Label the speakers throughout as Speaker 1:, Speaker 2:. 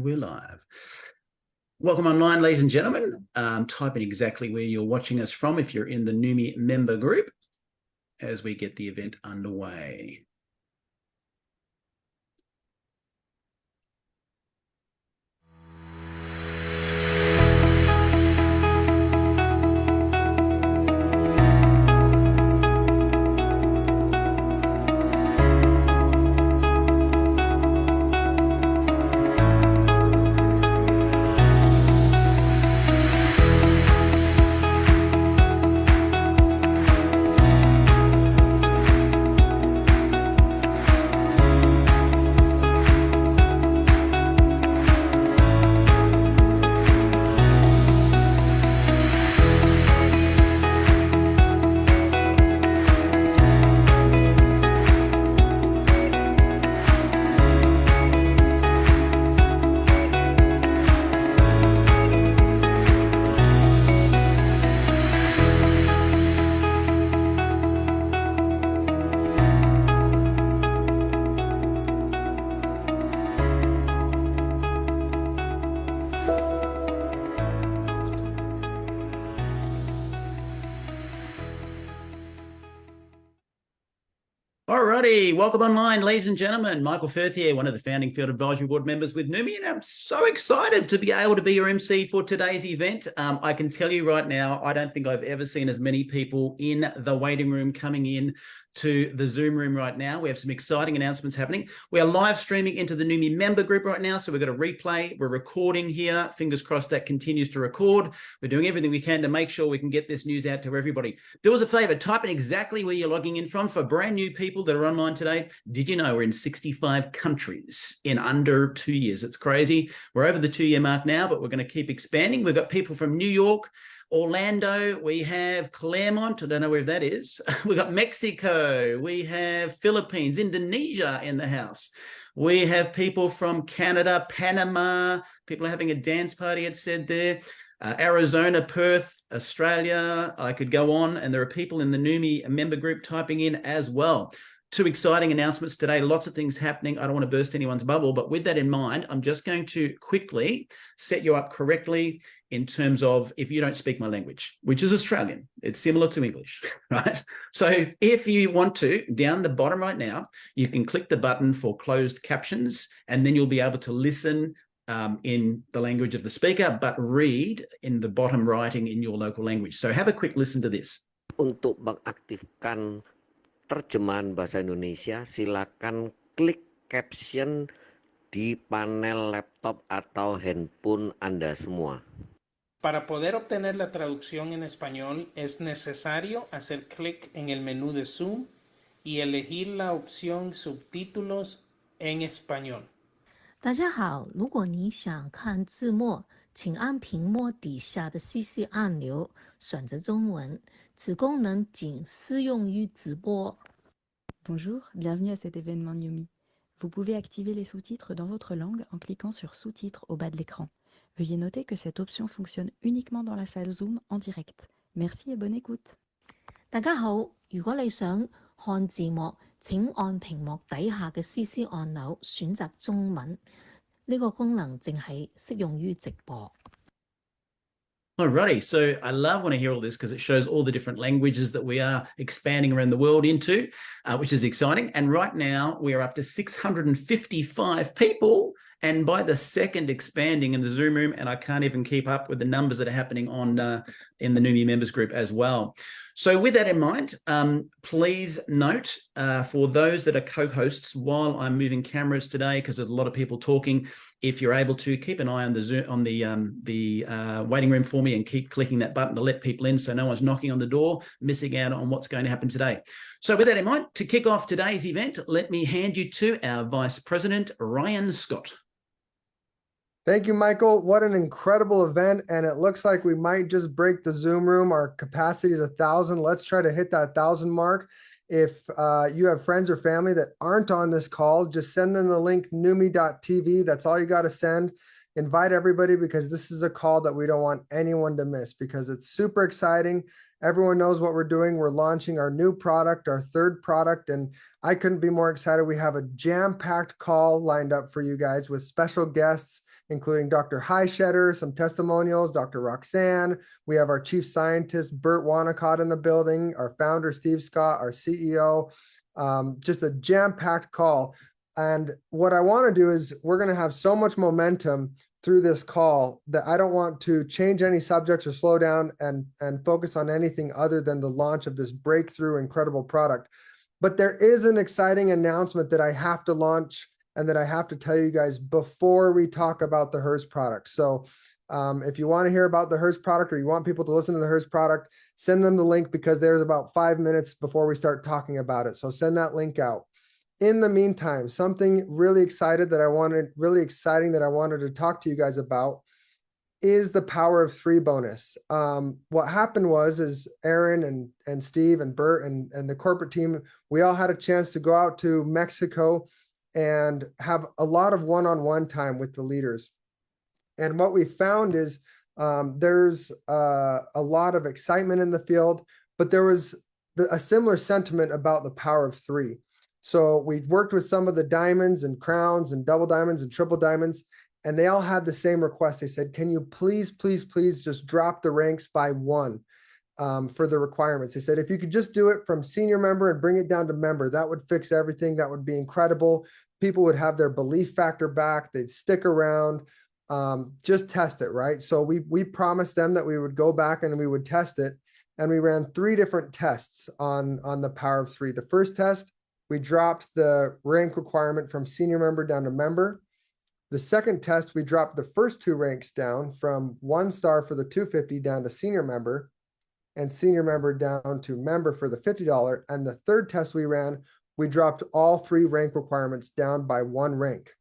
Speaker 1: we're live. Welcome online, ladies and gentlemen. Type in exactly where you're watching us from if you're in the Numi member group as we get the event underway. Alrighty, welcome online, ladies and gentlemen. Michael Firth here, one of the founding Field Advisory Board members with Numi, and I'm so excited to be able to be your MC for today's event. I can tell you right now, I don't think I've ever seen as many people in the waiting room coming in to the Zoom room right now. We have some exciting announcements happening. We are live streaming into the Numi member group right now, so we've got a replay. We're recording here. Fingers crossed that continues to record. We're doing everything we can to make sure we can get this news out to everybody. Do us a favor, type in exactly where you're logging in from. For brand new people that are online today, did you know we're in 65 countries in under 2 years? It's crazy. We're over the 2-year mark now, but we're going to keep expanding. We've got people from New York, Orlando, we have Claremont, I don't know where that is. We've got Mexico, we have Philippines, Indonesia in the house. We have people from Canada, Panama, people are having a dance party, it said there. Arizona, Perth, Australia, I could go on, and there are people in the Numi member group typing in as well. 2 exciting announcements today, lots of things happening. I don't want to burst anyone's bubble, but with that in mind, I'm just going to quickly set you up correctly in terms of if you don't speak my language, which is Australian. It's similar to English, right? So if you want to, down the bottom right now, you can click the button for closed captions, and then you'll be able to listen in the language of the speaker, but read in the bottom writing in your local language. So have a quick listen to this.
Speaker 2: Untuk mengaktifkan terjemahan bahasa Indonesia, silakan klik caption di panel laptop atau handphone Anda semua.
Speaker 3: Para poder obtener la traducción en español, es necesario hacer clic en el menú de Zoom y elegir la opción Subtítulos en español.
Speaker 4: 大家好，如果你想看字幕，请按屏幕底下的 CC 按钮，选择中文。此功能仅适用于直播。
Speaker 5: Bonjour, bienvenue à cet événement Numi. Vous pouvez activer les sous-titres dans votre langue en cliquant sur Sous-titres au bas de l'écran. Veuillez noter que cette option fonctionne uniquement dans la salle Zoom en direct. Merci et bonne écoute.
Speaker 4: 大家好，如果你想看字幕，請按屏幕底下嘅 CC 按鈕選擇中文。呢個功能淨係適用於直播。
Speaker 1: Alrighty, so I love when I hear all this because it shows all the different languages that we are expanding around the world into, which is exciting. And right now we are up to 655 people. And by the second expanding in the Zoom room, and I can't even keep up with the numbers that are happening on in the Numi members group as well. So with that in mind, please note for those that are co-hosts while I'm moving cameras today, because there's a lot of people talking, if you're able to keep an eye on the Zoom, on the waiting room for me and keep clicking that button to let people in so no one's knocking on the door, missing out on what's going to happen today. So with that in mind, to kick off today's event, let me hand you to our Vice President, Ryan Scott.
Speaker 6: Thank you, Michael. What an incredible event. And it looks like we might just break the Zoom room. Our capacity is 1,000. Let's try to hit that 1,000 mark. If you have friends or family that aren't on this call, just send them the link numi.tv. That's all you got to send. Invite everybody because this is a call that we don't want anyone to miss because it's super exciting. Everyone knows what we're doing. We're launching our new product, our 3rd product, and I couldn't be more excited. We have a jam-packed call lined up for you guys with special guests including Dr. Highshetter, some testimonials, Dr. Roxanne. We have our chief scientist, Bert Wanacott, in the building, our founder, Steve Scott, our CEO. Just a jam-packed call. And what I want to do is we're going to have so much momentum through this call that I don't want to change any subjects or slow down and focus on anything other than the launch of this breakthrough, incredible product. But there is an exciting announcement that I have to launch and that I have to tell you guys before we talk about the HERS product. So if you want to hear about the HERS product or you want people to listen to the HERS product, send them the link because there's about 5 minutes before we start talking about it. So send that link out. In the meantime, something really exciting that I wanted to talk to you guys about is the Power of 3 bonus. What happened is Aaron and Steve and Bert and the corporate team, we all had a chance to go out to Mexico and have a lot of one-on-one time with the leaders. And what we found is there's a lot of excitement in the field, but there was a similar sentiment about the Power of 3. So we worked with some of the diamonds and crowns and double diamonds and triple diamonds, and they all had the same request. They said, can you please, please, please just drop the ranks by 1 for the requirements? They said, if you could just do it from senior member and bring it down to member, that would fix everything. That would be incredible. People would have their belief factor back. They'd stick around. Just test it, right? So we promised them that we would go back and we would test it. And we ran 3 different tests on the Power of 3. The first test, we dropped the rank requirement from senior member down to member. The second test, we dropped the first 2 ranks down from 1 star for the $250 down to senior member and senior member down to member for the $50. And the third test we ran, we dropped all 3 rank requirements down by 1 rank.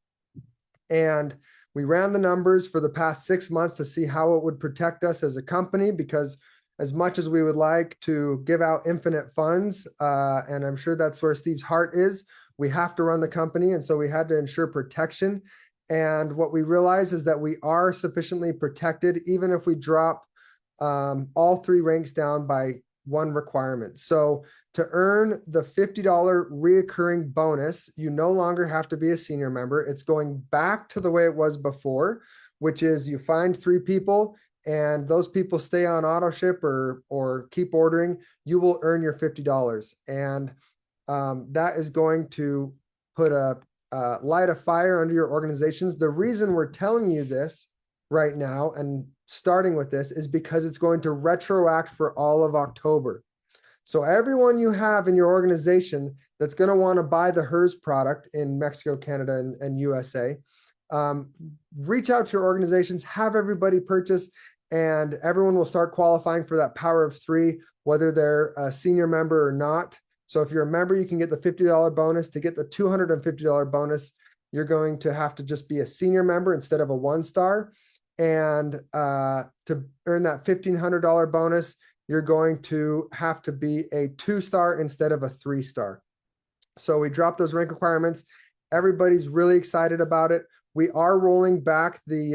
Speaker 6: And we ran the numbers for the past 6 months to see how it would protect us as a company, because as much as we would like to give out infinite funds, and I'm sure that's where Steve's heart is, we have to run the company. And so we had to ensure protection. And what we realized is that we are sufficiently protected, even if we drop all 3 ranks down by 1 requirement. So to earn the $50 reoccurring bonus, you no longer have to be a senior member. It's going back to the way it was before, which is you find 3 people and those people stay on auto ship or keep ordering, you will earn your $50. And that is going to put a light a fire under your organizations. The reason we're telling you this right now and starting with this is because it's going to retroact for all of October. So everyone you have in your organization that's going to want to buy the HERS product in Mexico, Canada, and USA, reach out to your organizations, have everybody purchase, and everyone will start qualifying for that Power of 3, whether they're a senior member or not. So if you're a member, you can get the $50 bonus. To get the $250 bonus, you're going to have to just be a senior member instead of a 1-star. And to earn that $1,500 bonus, you're going to have to be a 2-star instead of a 3-star. So we dropped those rank requirements. Everybody's really excited about it. We are rolling back with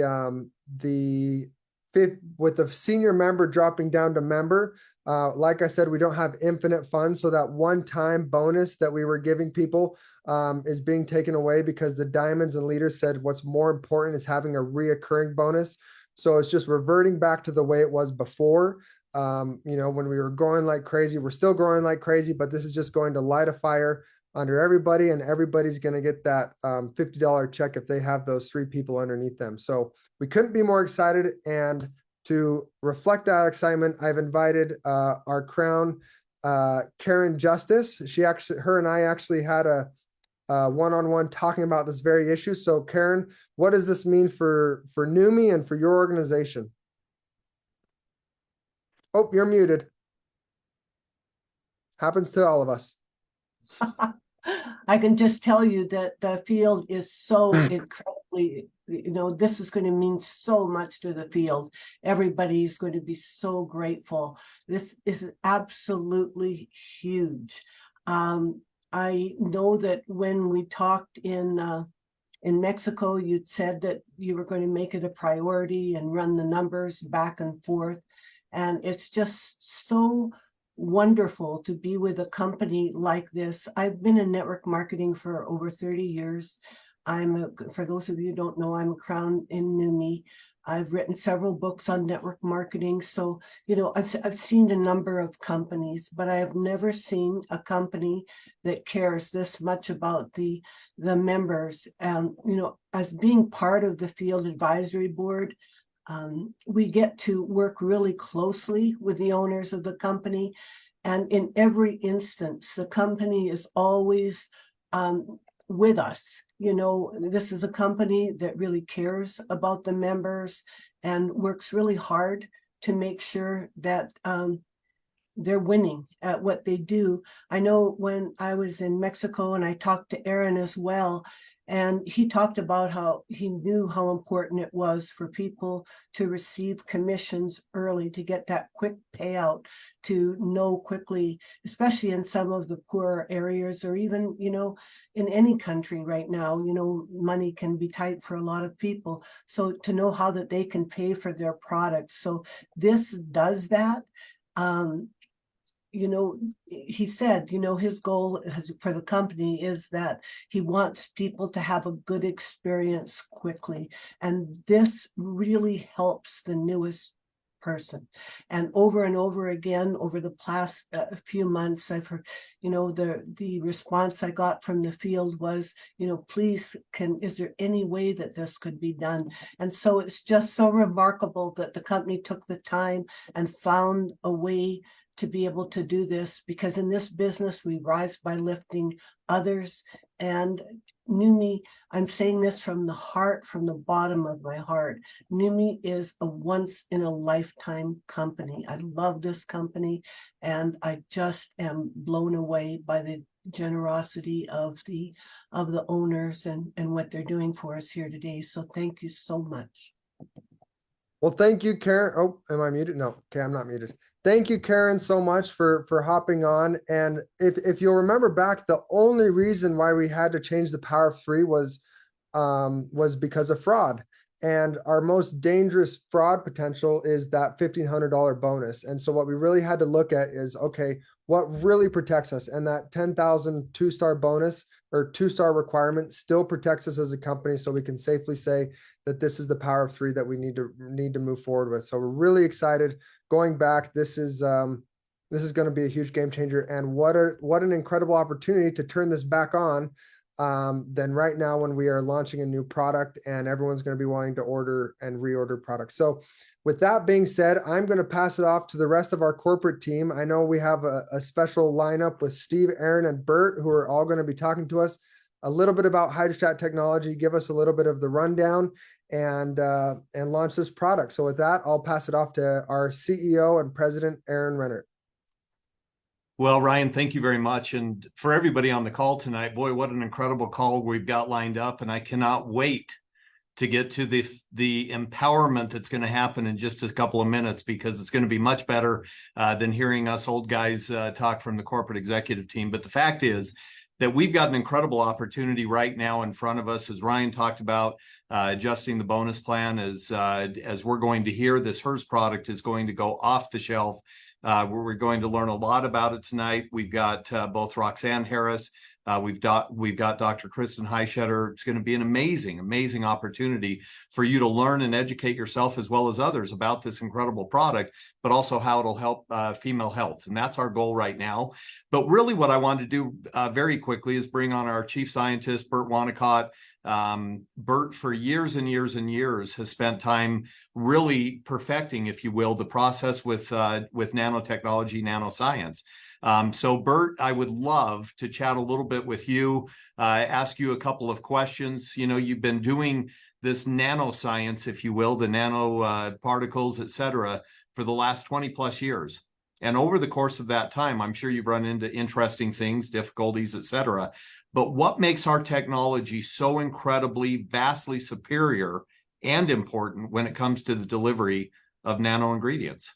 Speaker 6: the senior member dropping down to member. Like I said, we don't have infinite funds. So that one-time bonus that we were giving people is being taken away because the diamonds and leaders said what's more important is having a reoccurring bonus. So it's just reverting back to the way it was before. When we were growing like crazy, we're still growing like crazy, but this is just going to light a fire under everybody, and everybody's going to get that $50 check if they have those 3 people underneath them. So we couldn't be more excited. And to reflect that excitement, I've invited our crown, Karen Justice. Her and I actually had a one-on-one talking about this very issue. So Karen, what does this mean for NUMMI and for your organization? Oh, you're muted. Happens to all of us.
Speaker 7: I can just tell you that the field is so incredibly, this is going to mean so much to the field. Everybody's going to be so grateful. This is absolutely huge. I know that when we talked in Mexico, you said that you were going to make it a priority and run the numbers back and forth. And it's just so wonderful to be with a company like this. I've been in network marketing for over 30 years. For those of you who don't know, I'm a crown in NUMMI. I've written several books on network marketing. So, I've seen a number of companies, but I have never seen a company that cares this much about the members. As being part of the field advisory board, we get to work really closely with the owners of the company. And in every instance, the company is always with us. This is a company that really cares about the members and works really hard to make sure that they're winning at what they do. I know when I was in Mexico and I talked to Aaron as well, and he talked about how he knew how important it was for people to receive commissions early, to get that quick payout, to know quickly, especially in some of the poorer areas, or even, in any country right now, money can be tight for a lot of people. So to know how that they can pay for their products. So this does that. He said, his goal for the company is that he wants people to have a good experience quickly. And this really helps the newest person. And over again, over the past few months, I've heard, the response I got from the field was, please, is there any way that this could be done? And so it's just so remarkable that the company took the time and found a way to be able to do this, because in this business, we rise by lifting others. And NUMMI, I'm saying this from the heart, from the bottom of my heart, NUMMI is a once in a lifetime company. I love this company, and I just am blown away by the generosity of the owners and what they're doing for us here today. So thank you so much.
Speaker 6: Well, thank you, Karen. Oh, am I muted? No, okay, I'm not muted. Thank you, Karen, so much for hopping on. And if you'll remember back, the only reason why we had to change the power of 3 was because of fraud. And our most dangerous fraud potential is that $1,500 bonus. And so what we really had to look at is, okay, what really protects us? And that 10,000 2-star bonus or 2-star requirement still protects us as a company. So we can safely say that this is the power of 3 that we need to move forward with. So we're really excited. Going back, this is going to be a huge game changer, and what an incredible opportunity to turn this back on. Then right now, when we are launching a new product, and everyone's going to be wanting to order and reorder products. So, with that being said, I'm going to pass it off to the rest of our corporate team. I know we have a special lineup with Steve, Aaron, and Bert, who are all going to be talking to us a little bit about hydrostat technology, give us a little bit of the rundown, and launch this product. So with that, I'll pass it off to our CEO and President, Aaron Renner.
Speaker 8: Well, Ryan, thank you very much. And for everybody on the call tonight, boy, what an incredible call we've got lined up. And I cannot wait to get to the empowerment that's going to happen in just a couple of minutes, because it's going to be much better than hearing us old guys talk from the corporate executive team. But the fact is that we've got an incredible opportunity right now in front of us, as Ryan talked about, adjusting the bonus plan. As we're going to hear, this HERS product is going to go off the shelf. We're going to learn a lot about it tonight. We've got both Roxanne Harris, we've got Dr. Kristen Heischetter. It's going to be an amazing opportunity for you to learn and educate yourself as well as others about this incredible product, but also how it'll help female health. And that's our goal right now. But really what I want to do very quickly is bring on our chief scientist, Bert Wonnacott. Bert, for years and years, has spent time really perfecting, if you will, the process with nanotechnology, nanoscience. So Bert, I would love to chat a little bit with you, ask you a couple of questions. You've been doing this nanoscience, if you will, the nano particles, et cetera, for the last 20 plus years. And over the course of that time, I'm sure you've run into interesting things, difficulties, et cetera. But what makes our technology so incredibly, vastly superior and important when it comes to the delivery of nano ingredients?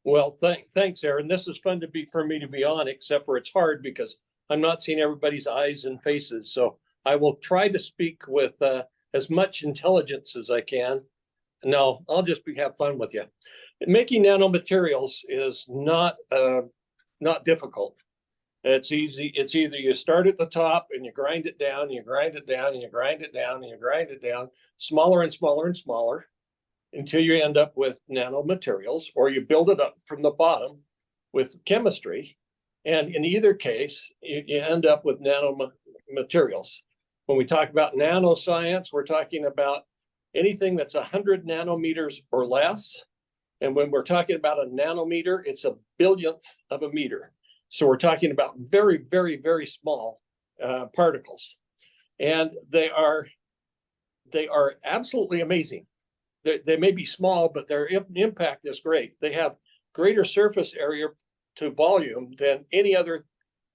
Speaker 9: Well, thanks, Aaron. This is fun for me to be on, except for it's hard because I'm not seeing everybody's eyes and faces. So I will try to speak with as much intelligence as I can. No, I'll just have fun with you. Making nanomaterials is not difficult. It's easy. It's either you start at the top and you grind it down, and you grind it down, and you grind it down, and you grind it down, smaller and smaller and smaller, until you end up with nanomaterials, or you build it up from the bottom with chemistry. And in either case, you end up with nanomaterials. When we talk about nanoscience, we're talking about anything that's 100 nanometers or less. And when we're talking about a nanometer, it's a billionth of a meter. So we're talking about very, very, very small particles. And they are absolutely amazing. They may be small, but their impact is great. They have greater surface area to volume than any other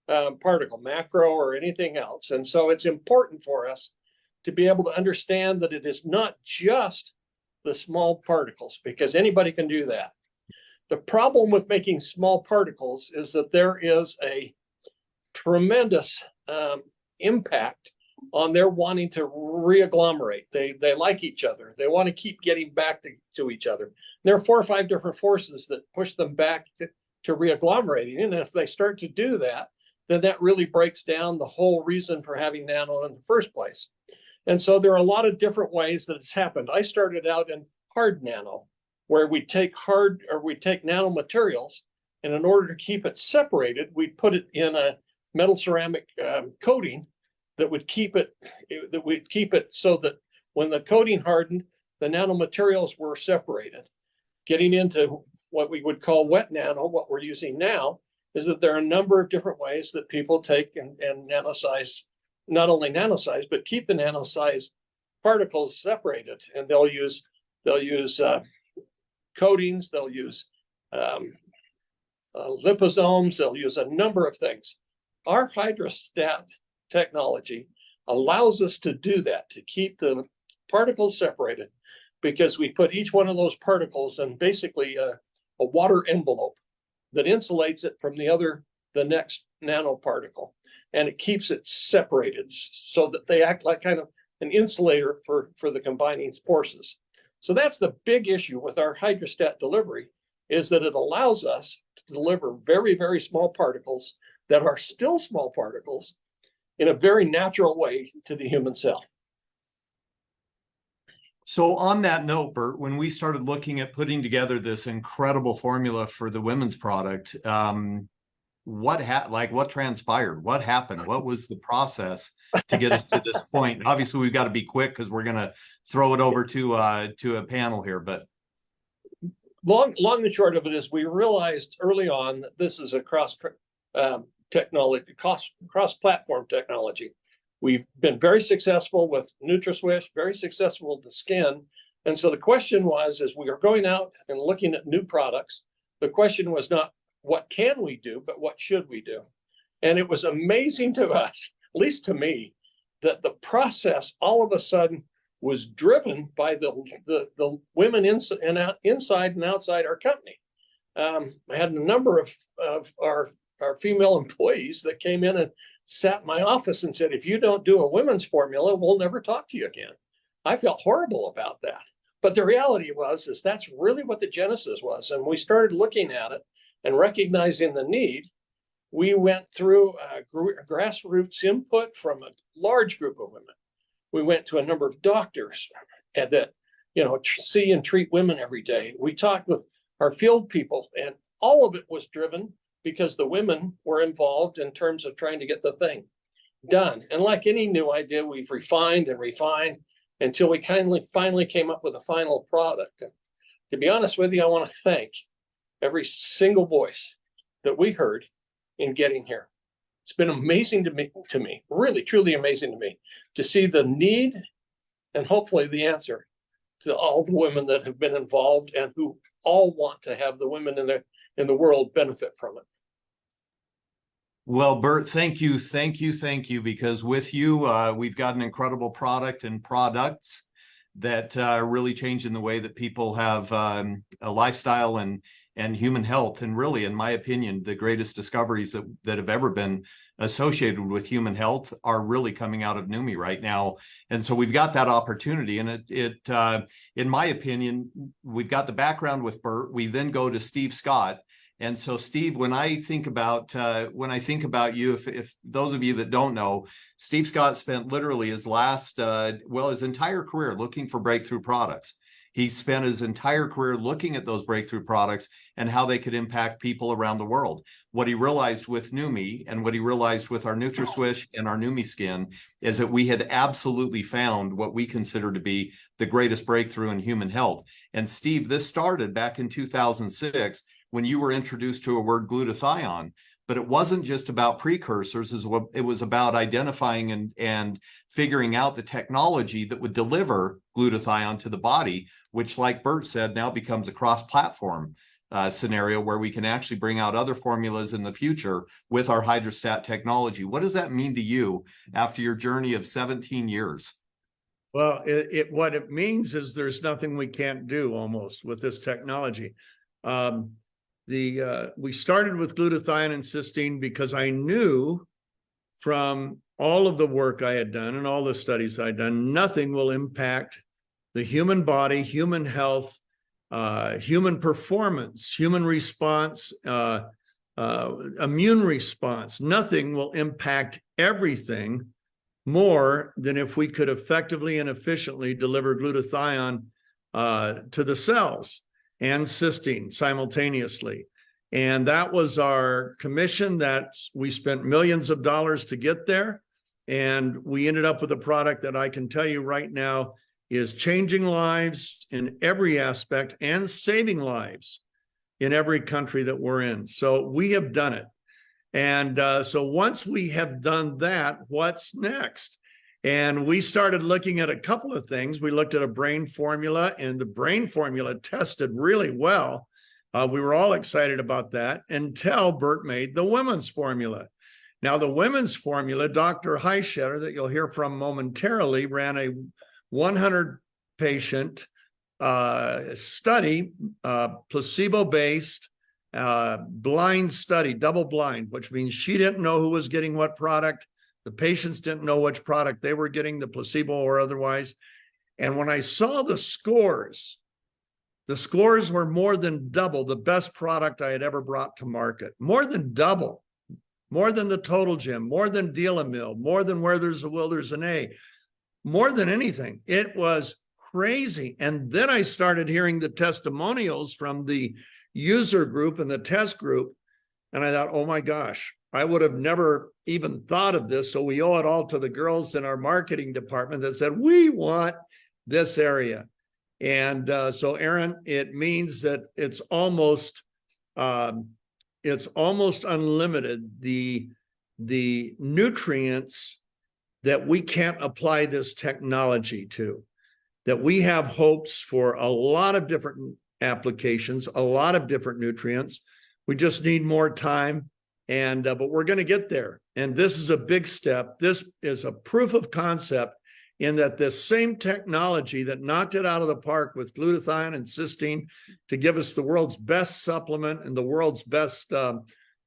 Speaker 9: particle, macro or anything else. And so it's important for us to be able to understand that it is not just the small particles, because anybody can do that. The problem with making small particles is that there is a tremendous impact on their wanting to reagglomerate. They like each other. They want to keep getting back to each other. There are 4 or 5 different forces that push them back to reagglomerating. And if they start to do that, then that really breaks down the whole reason for having nano in the first place. And so there are a lot of different ways that it's happened. I started out in hard nano, where we take nanomaterials, and in order to keep it separated, we put it in a metal ceramic coating that would keep it so that when the coating hardened, the nanomaterials were separated. Getting into what we would call wet nano, what we're using now, is that there are a number of different ways that people take and nanosize, not only nanosize, but keep the nanosized particles separated. And they'll use coatings, they'll use liposomes, they'll use a number of things. Our hydrostat technology allows us to do that, to keep the particles separated, because we put each one of those particles in basically a water envelope that insulates it from the next nanoparticle, and it keeps it separated so that they act like kind of an insulator for the combining forces. So that's the big issue with our hydrostat delivery, is that it allows us to deliver very, very small particles that are still small particles in a very natural way to the human cell.
Speaker 8: So on that note, Bert, when we started looking at putting together this incredible formula for the women's product, what transpired? What happened? What was the process to get us to this point? Obviously, we've got to be quick because we're going to throw it over to a panel here. But
Speaker 9: long and short of it is, we realized early on that this is a cross-platform technology. We've been very successful with NutraSwish, very successful with the skin. And so the question was, as we are going out and looking at new products, the question was not what can we do, but what should we do? And it was amazing to us, at least to me, that the process all of a sudden was driven by the women inside and outside our company. I had a number of our female employees that came in and sat in my office and said, if you don't do a women's formula, we'll never talk to you again. I felt horrible about that. But the reality is that's really what the genesis was. And we started looking at it and recognizing the need. We went through grassroots input from a large group of women. We went to a number of doctors that see and treat women every day. We talked with our field people, and all of it was driven because the women were involved in terms of trying to get the thing done. And like any new idea, we've refined and refined until we finally came up with a final product. And to be honest with you, I want to thank every single voice that we heard in getting here. It's been amazing to me, really, truly amazing to me, to see the need and hopefully the answer to all the women that have been involved and who all want to have the women in the world benefit from it.
Speaker 8: Well, Bert, thank you, because with you, we've got an incredible product and products that are really changing the way that people have a lifestyle and human health. And really, in my opinion, the greatest discoveries that have ever been associated with human health are really coming out of NUMMI right now. And so we've got that opportunity. And it in my opinion, we've got the background with Bert. We then go to Steve Scott. And so, Steve, when I think about you, if those of you that don't know, Steve Scott spent literally his his entire career looking for breakthrough products. He spent his entire career looking at those breakthrough products and how they could impact people around the world. What he realized with Numi and what he realized with our NutraSwish and our Numi Skin is that we had absolutely found what we consider to be the greatest breakthrough in human health. And Steve, this started back in 2006 when you were introduced to a word glutathione. But it wasn't just about precursors, it was about identifying and figuring out the technology that would deliver glutathione to the body, which, like Bert said, now becomes a cross-platform scenario where we can actually bring out other formulas in the future with our hydrostat technology. What does that mean to you after your journey of 17 years?
Speaker 10: Well, what it means is there's nothing we can't do almost with this technology. We started with glutathione and cysteine because I knew from all of the work I had done and all the studies I'd done, nothing will impact the human body, human health, human performance, human response, immune response. Nothing will impact everything more than if we could effectively and efficiently deliver glutathione to the cells and cysteine simultaneously. And that was our commission that we spent millions of dollars to get there. And we ended up with a product that I can tell you right now is changing lives in every aspect and saving lives in every country that we're in. So we have done it. And so once we have done that, what's next? And we started looking at a couple of things. We looked at a brain formula, and the brain formula tested really well. We were all excited about that until Bert made the women's formula. Now, the women's formula, Dr. Heischetter, that you'll hear from momentarily, ran a 100-patient study, placebo-based, blind study, double blind, which means she didn't know who was getting what product. The patients didn't know which product they were getting, the placebo or otherwise. And when I saw the scores were more than double the best product I had ever brought to market. More than double, more than the Total Gym, more than Deal-A-Mill, more than Where There's a Will, There's an A, more than anything. It was crazy. And then I started hearing the testimonials from the user group and the test group. And I thought, oh my gosh, I would have never even thought of this. So we owe it all to the girls in our marketing department that said, we want this area. And so Aaron, it means that it's almost unlimited, the nutrients that we can't apply this technology to, that we have hopes for a lot of different applications, a lot of different nutrients. We just need more time, and but we're going to get there. And this is a big step. This is a proof of concept in that this same technology that knocked it out of the park with glutathione and cysteine to give us the world's best supplement and the world's best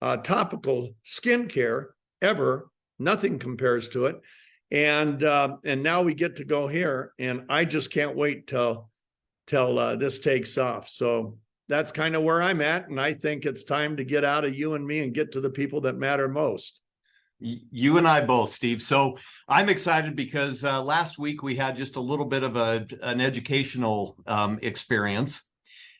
Speaker 10: topical skincare ever, nothing compares to it. And now we get to go here, and I just can't wait till this takes off. So that's kind of where I'm at, and I think it's time to get out of you and me and get to the people that matter most.
Speaker 8: You and I both, Steve. So I'm excited because last week we had just a little bit of an educational experience,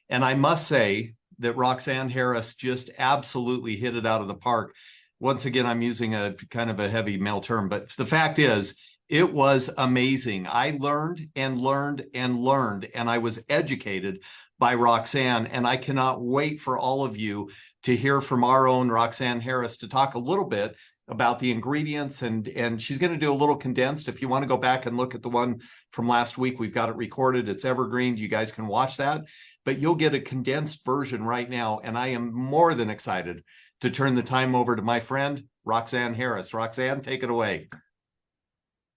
Speaker 8: and I must say that Roxanne Harris just absolutely hit it out of the park. Once again, I'm using a kind of a heavy male term, but the fact is, it was amazing. I learned and learned and learned, and I was educated by Roxanne, and I cannot wait for all of you to hear from our own Roxanne Harris to talk a little bit about the ingredients, and she's going to do a little condensed. If you want to go back and look at the one from last week, we've got it recorded. It's evergreen. You guys can watch that, but you'll get a condensed version right now, and I am more than excited to turn the time over to my friend, Roxanne Harris. Roxanne, take it away.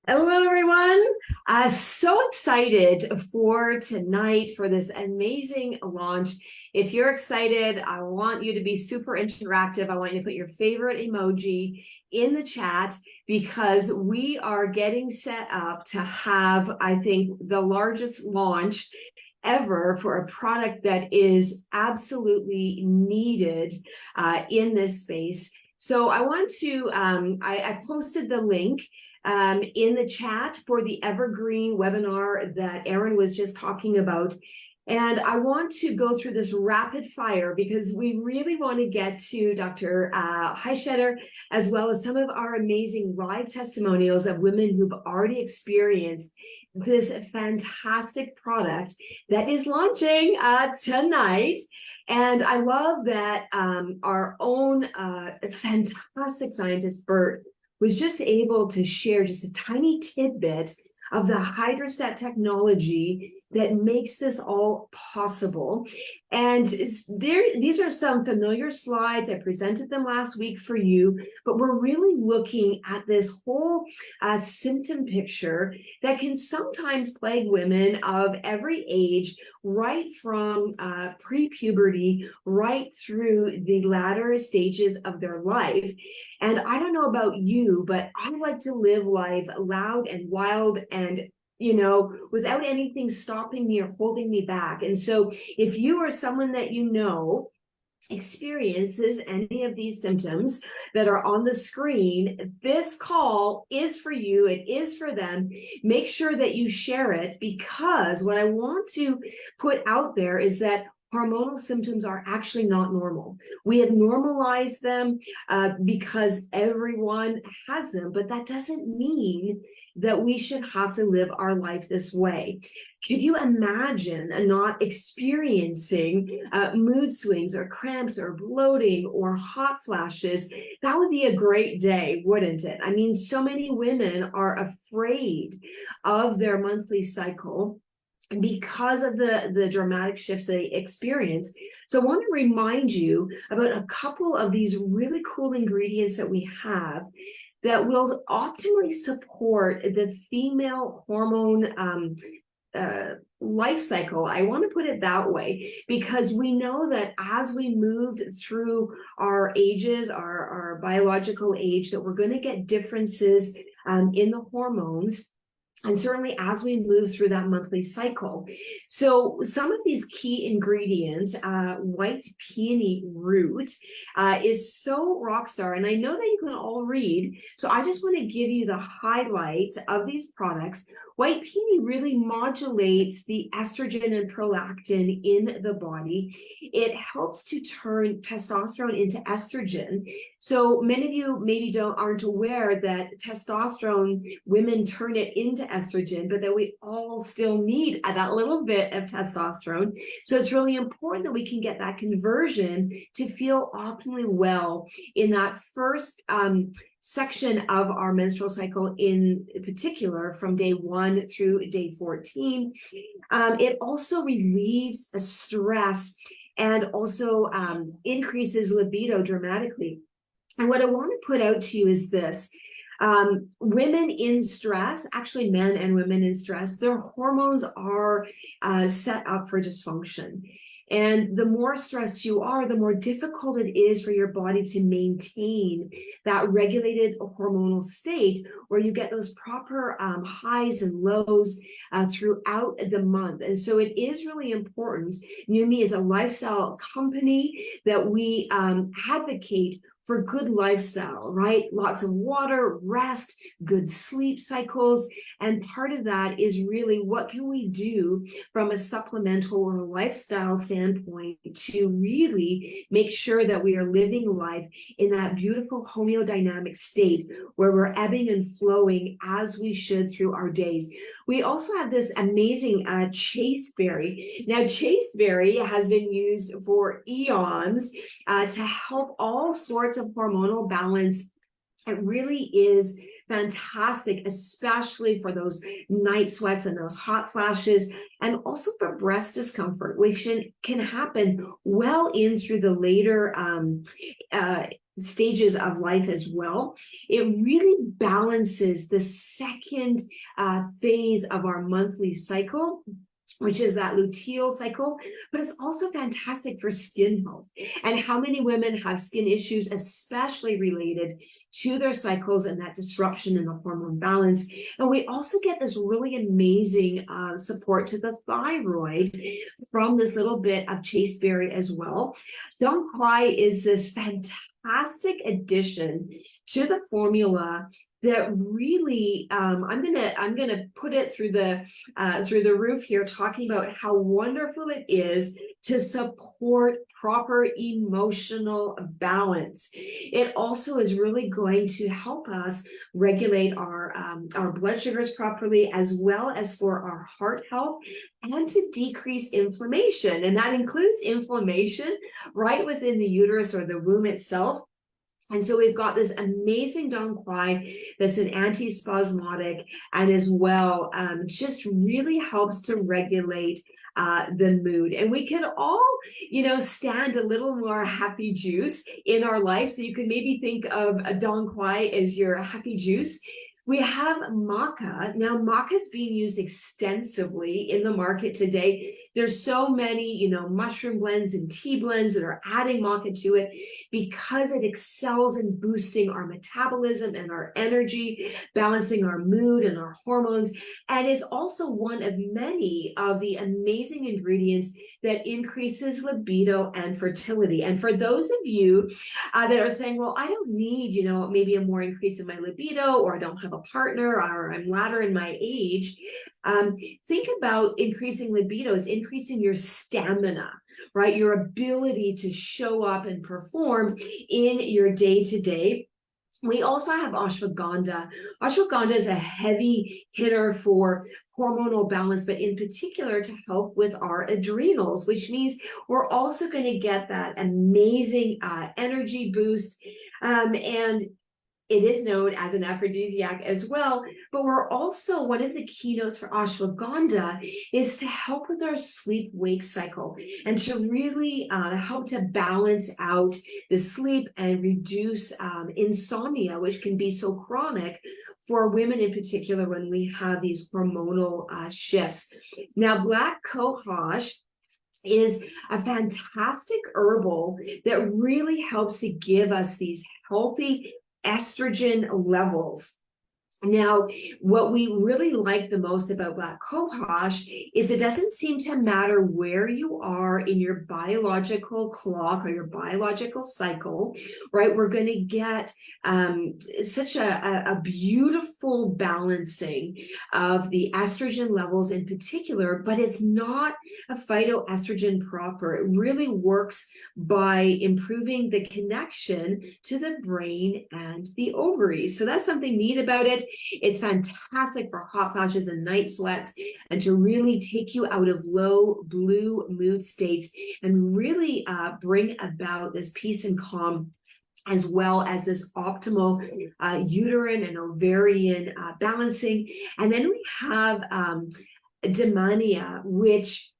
Speaker 11: Hello, everyone. So excited for tonight for this amazing launch. If you're excited, I want you to be super interactive. I want you to put your favorite emoji in the chat because we are getting set up to have, I think, the largest launch ever for a product that is absolutely needed in this space. So I want to, I posted the link in the chat for the Evergreen webinar that Erin was just talking about. And I want to go through this rapid fire because we really want to get to Dr. Heischetter, as well as some of our amazing live testimonials of women who've already experienced this fantastic product that is launching tonight. And I love that our own fantastic scientist, Bert, was just able to share just a tiny tidbit of the hydrostat technology that makes this all possible. And these are some familiar slides. I presented them last week for you, but we're really looking at this whole symptom picture that can sometimes plague women of every age, right from pre-puberty, right through the latter stages of their life. And I don't know about you, but I like to live life loud and wild and, you know, without anything stopping me or holding me back. And so if you are someone that you know experiences any of these symptoms that are on the screen, this call is for you. It is for them. Make sure that you share it, because what I want to put out there is that hormonal symptoms are actually not normal. We have normalized them because everyone has them, but that doesn't mean that we should have to live our life this way. Could you imagine not experiencing mood swings or cramps or bloating or hot flashes? That would be a great day, wouldn't it? I mean, so many women are afraid of their monthly cycle because of the dramatic shifts they experience. So I want to remind you about a couple of these really cool ingredients that we have that will optimally support the female hormone life cycle. I want to put it that way, because we know that as we move through our ages, our biological age, that we're going to get differences in the hormones. And certainly as we move through that monthly cycle. So some of these key ingredients, white peony root is so rock star. And I know that you can all read. So I just want to give you the highlights of these products. White peony really modulates the estrogen and prolactin in the body. It helps to turn testosterone into estrogen. So many of you maybe aren't aware that testosterone, women turn it into estrogen, but that we all still need that little bit of testosterone. So it's really important that we can get that conversion to feel optimally well in that first section of our menstrual cycle, in particular from day 1 through day 14. It also relieves stress and also increases libido dramatically. And what I want to put out to you is this. Women in stress, actually men and women in stress, their hormones are set up for dysfunction. And the more stressed you are, the more difficult it is for your body to maintain that regulated hormonal state where you get those proper highs and lows throughout the month. And so it is really important. Numi is a lifestyle company that we advocate for good lifestyle, right? Lots of water, rest, good sleep cycles. And part of that is really what can we do from a supplemental or lifestyle standpoint to really make sure that we are living life in that beautiful homeodynamic state where we're ebbing and flowing as we should through our days. We also have this amazing chasteberry. Now, chasteberry has been used for eons to help all sorts of hormonal balance. It really is fantastic, especially for those night sweats and those hot flashes, and also for breast discomfort, which can happen well in through the later stages of life as well. It really balances the second phase of our monthly cycle. which is that luteal cycle, but it's also fantastic for skin health. And how many women have skin issues, especially related to their cycles and that disruption in the hormone balance. And we also get this really amazing support to the thyroid from this little bit of chasteberry as well. Dong Quai is this fantastic addition to the formula that really, I'm gonna put it through the roof here, talking about how wonderful it is to support proper emotional balance. It also is really going to help us regulate our blood sugars properly, as well as for our heart health, and to decrease inflammation. And that includes inflammation right within the uterus or the womb itself. And so we've got this amazing Dong Quai that's an anti-spasmodic, and as well just really helps to regulate the mood. And we can all, stand a little more happy juice in our life. So you can maybe think of a Dong Quai as your happy juice. We have maca. Now, maca is being used extensively in the market today. There's so many, mushroom blends and tea blends that are adding maca to it because it excels in boosting our metabolism and our energy, balancing our mood and our hormones, and is also one of many of the amazing ingredients that increases libido and fertility. And for those of you that are saying, well, I don't need, maybe a more increase in my libido, or I don't have a partner, or I'm latter in my age, think about increasing libido is increasing your stamina, right? Your ability to show up and perform in your day-to-day. We also have ashwagandha. Ashwagandha is a heavy hitter for hormonal balance, but in particular to help with our adrenals, which means we're also going to get that amazing energy boost. And it is known as an aphrodisiac as well, but we're also, one of the keynotes for ashwagandha is to help with our sleep-wake cycle and to really help to balance out the sleep and reduce insomnia, which can be so chronic for women in particular when we have these hormonal shifts. Now, black cohosh is a fantastic herbal that really helps to give us these healthy estrogen levels. Now, what we really like the most about black cohosh is it doesn't seem to matter where you are in your biological clock or your biological cycle, right? We're going to get such a beautiful balancing of the estrogen levels in particular, but it's not a phytoestrogen proper. It really works by improving the connection to the brain and the ovaries. So that's something neat about it. It's fantastic for hot flashes and night sweats, and to really take you out of low blue mood states and really bring about this peace and calm, as well as this optimal uterine and ovarian balancing. And then we have Dahmania, which,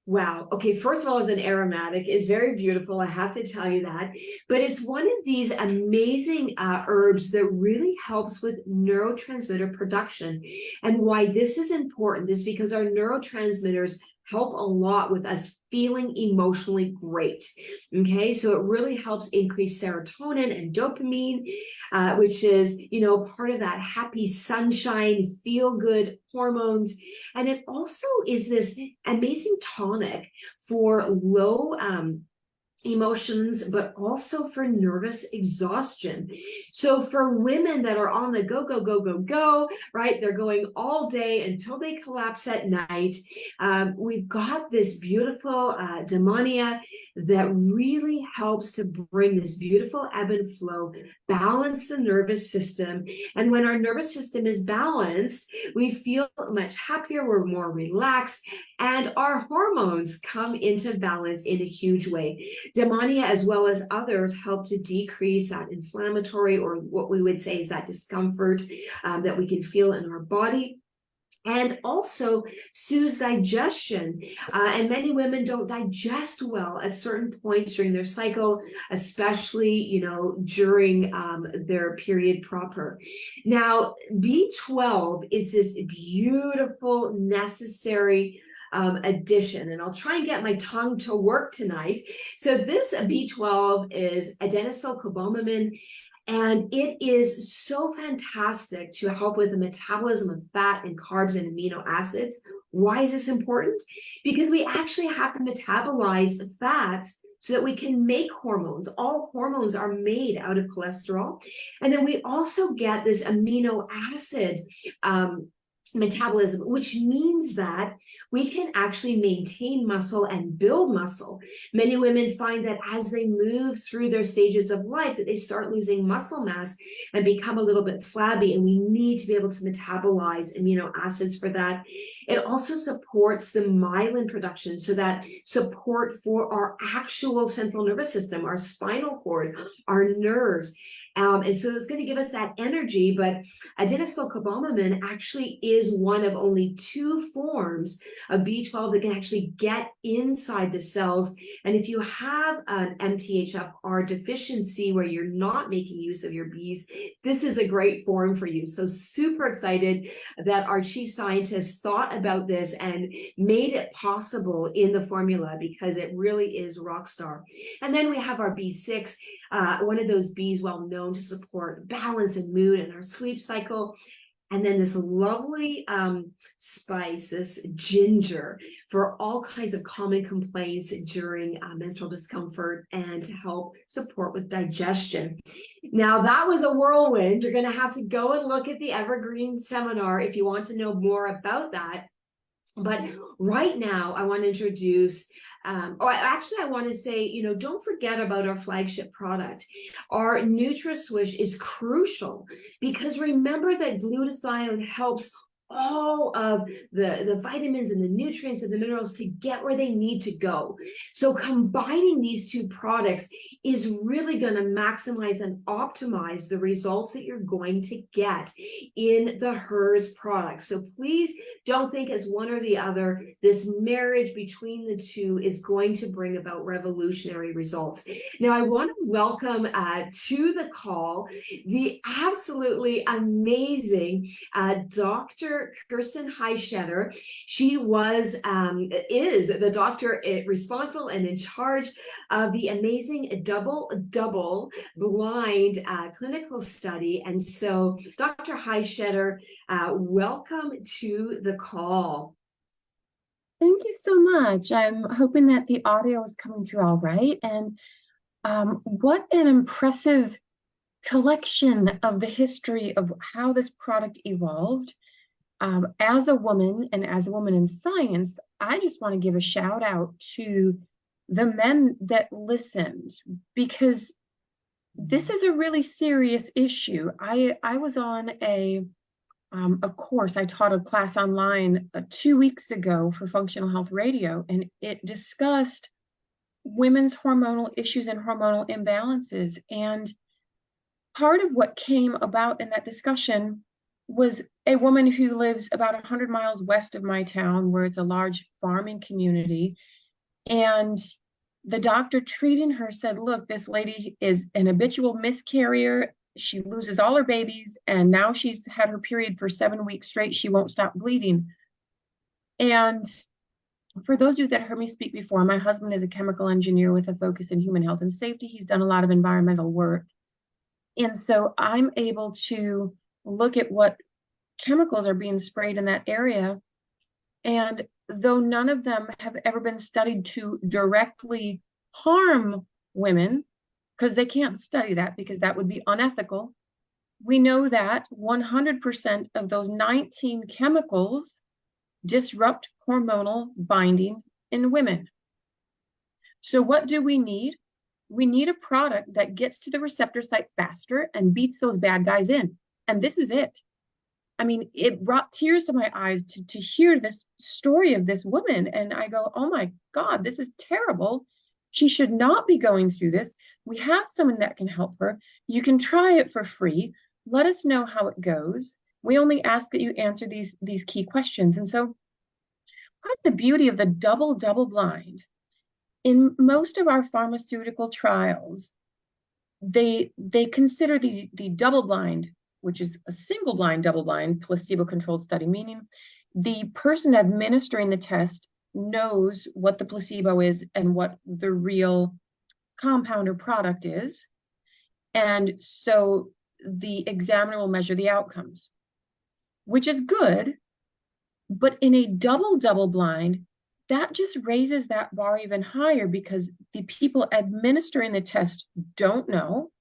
Speaker 11: wow. Okay, first of all, as an aromatic, it's very beautiful. I have to tell you that. But it's one of these amazing herbs that really helps with neurotransmitter production. And why this is important is because our neurotransmitters help a lot with us feeling emotionally great. Okay, so it really helps increase serotonin and dopamine, which is, part of that happy sunshine, feel good hormones. And it also is this amazing tonic for low emotions, but also for nervous exhaustion. So for women that are on the go, right? They're going all day until they collapse at night. We've got this beautiful Dahmania that really helps to bring this beautiful ebb and flow, balance the nervous system. And when our nervous system is balanced, we feel much happier, we're more relaxed, and our hormones come into balance in a huge way. Dahmania, as well as others, help to decrease that inflammatory, or what we would say is that discomfort that we can feel in our body, and also soothes digestion. And many women don't digest well at certain points during their cycle, especially, during their period proper. Now, B12 is this beautiful, necessary addition. And I'll try and get my tongue to work tonight. So this B12 is adenosylcobalamin, and it is so fantastic to help with the metabolism of fat and carbs and amino acids. Why is this important? Because we actually have to metabolize the fats so that we can make hormones. All hormones are made out of cholesterol. And then we also get this amino acid metabolism, which means that we can actually maintain muscle and build muscle. Many women find that as they move through their stages of life, that they start losing muscle mass and become a little bit flabby, and we need to be able to metabolize amino acids for that. It also supports the myelin production, so that support for our actual central nervous system, our spinal cord, our nerves. And so it's going to give us that energy, but adenosylcobalamin actually is one of only 2 forms of B12 that can actually get inside the cells. And if you have an MTHFR deficiency where you're not making use of your Bs, this is a great form for you. So super excited that our chief scientist thought about this and made it possible in the formula, because it really is rock star. And then we have our B6, one of those Bs well known to support balance and mood and our sleep cycle. And then this lovely spice, this ginger, for all kinds of common complaints during menstrual discomfort and to help support with digestion. Now, that was a whirlwind. You're going to have to go and look at the Evergreen seminar if you want to know more about that. But right now, I want to introduce I want to say, don't forget about our flagship product. Our NutraSwish is crucial, because remember that glutathione helps all of the vitamins and the nutrients and the minerals to get where they need to go. So combining these 2 products is really going to maximize and optimize the results that you're going to get in the HERS product. So please don't think as one or the other. This marriage between the 2 is going to bring about revolutionary results. Now, I want to welcome to the call the absolutely amazing Dr. Kirsten Heischetter. She is the doctor responsible and in charge of the amazing double blind clinical study. And so, Dr. Heischetter, welcome to the call.
Speaker 12: Thank you so much. I'm hoping that the audio is coming through all right. And what an impressive collection of the history of how this product evolved. As a woman and as a woman in science, I just want to give a shout out to the men that listened, because this is a really serious issue. I was on a course. I taught a class online 2 weeks ago for Functional Health Radio, and it discussed women's hormonal issues and hormonal imbalances. And part of what came about in that discussion was a woman who lives about 100 miles west of my town, where it's a large farming community. And the doctor treating her said, look, this lady is an habitual miscarrier. She loses all her babies, and now she's had her period for 7 weeks straight. She won't stop bleeding. And for those of you that heard me speak before, my husband is a chemical engineer with a focus in human health and safety. He's done a lot of environmental work. And so I'm able to look at what chemicals are being sprayed in that area. And though none of them have ever been studied to directly harm women, because they can't study that because that would be unethical, we know that 100% of those 19 chemicals disrupt hormonal binding in women. So what do we need? We need a product that gets to the receptor site faster and beats those bad guys in. And this is it. I mean, it brought tears to my eyes to hear this story of this woman. And I go, oh my God, this is terrible. She should not be going through this. We have someone that can help her. You can try it for free. Let us know how it goes. We only ask that you answer these key questions. And so part of the beauty of the double blind, in most of our pharmaceutical trials, they consider the double blind, which is a single blind, double blind, placebo-controlled study, meaning the person administering the test knows what the placebo is and what the real compound or product is. And so the examiner will measure the outcomes, which is good. But in a double blind, that just raises that bar even higher because the people administering the test don't know,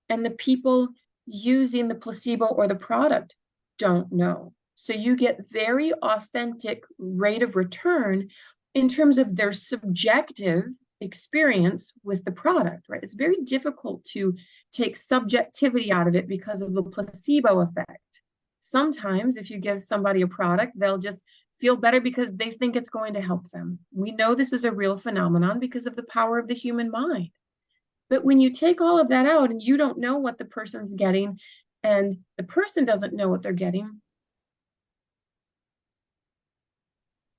Speaker 12: and the people using the placebo or the product don't know. So you get very authentic rate of return in terms of their subjective experience with the product, right? It's very difficult to take subjectivity out of it because of the placebo effect. Sometimes if you give somebody a product, they'll just feel better because they think it's going to help them. We know this is a real phenomenon because of the power of the human mind. But when you take all of that out and you don't know what the person's getting and the person doesn't know what they're getting,